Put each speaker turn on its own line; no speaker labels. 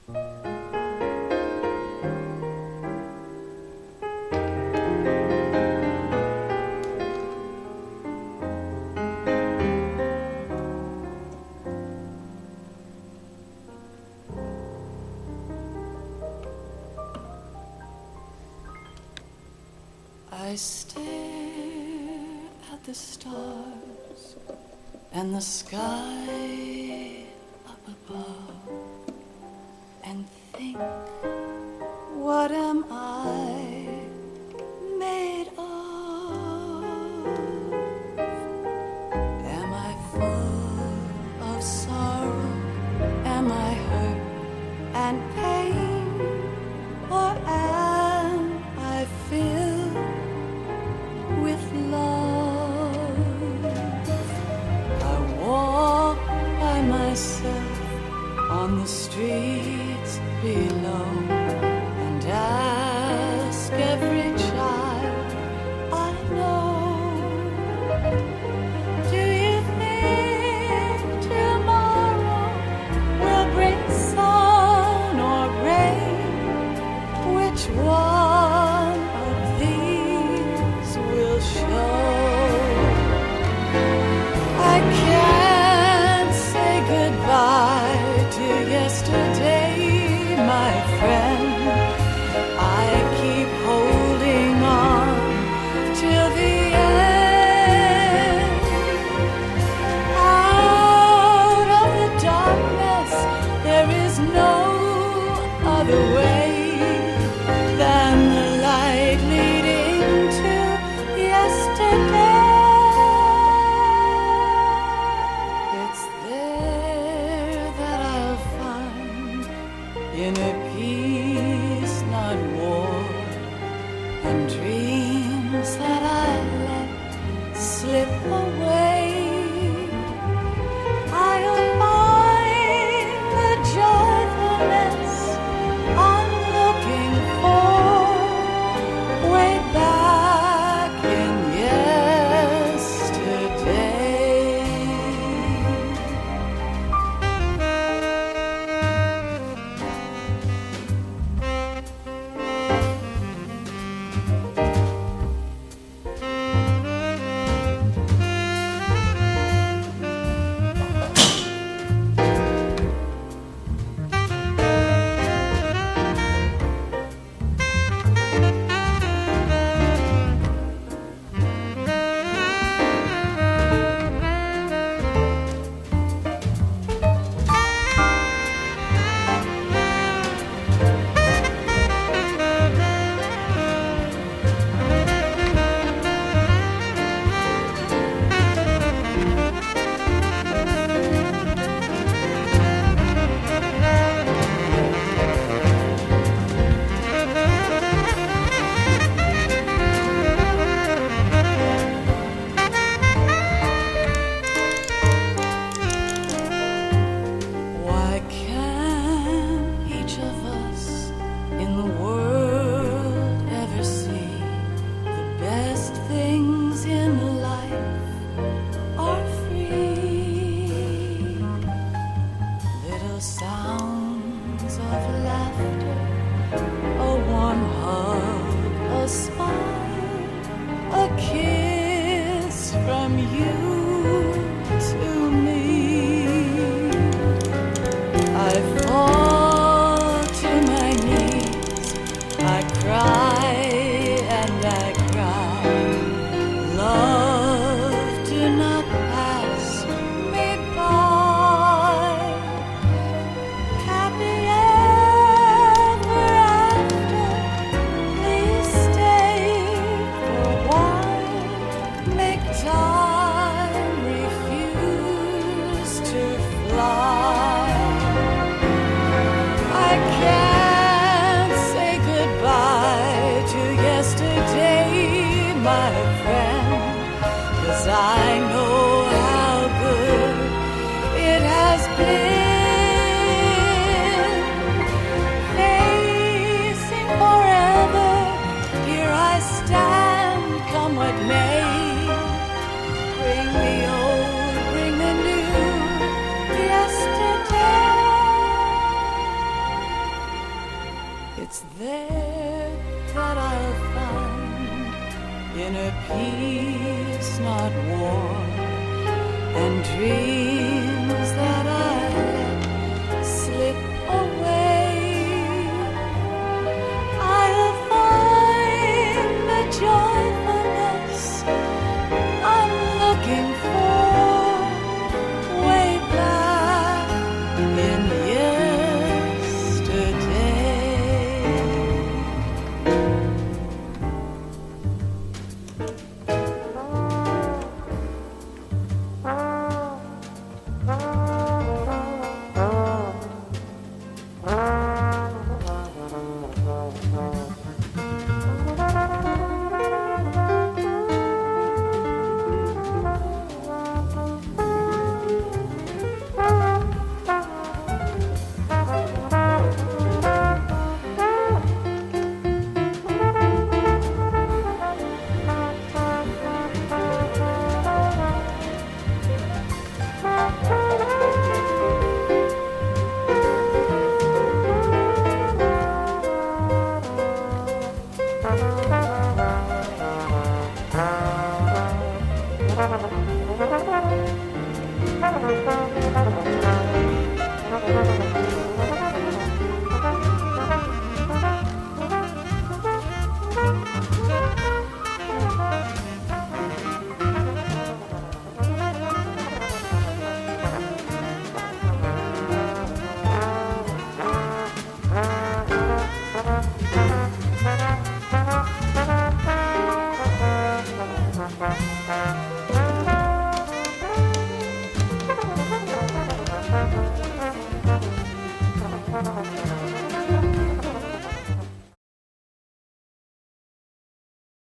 I stare at the stars and the sky up above and think, what am I made of? Am I full of sorrow? Am I hurt and pain? Or am I filled with love? I walk by myself on the streets below and ask every child I know, do you think tomorrow will bring sun or rain? Which one of these will show? I can't say goodbye to yesterday, my friend. I keep holding on till the end. Out of the darkness, there is no other way than the light leading to yesterday. It's there that I'll find inner peace, not war, and dreams that I let slip away. I'll find the joyfulness I'm looking for way back in yesterday. Why can't each of us in the world ever see the best things in life are free? Little sounds of laughter, a warm hug, a smile, a kiss from you to me. I fall to my knees, I cry and I cry. Love, do not pass me by. Happy ever after, please stay for a while. Make time refuse to fly. It's there that I'll find inner peace, not war, and dreams that I let slip away. I'll find the joyfulness I'm looking for way back in
Thank you.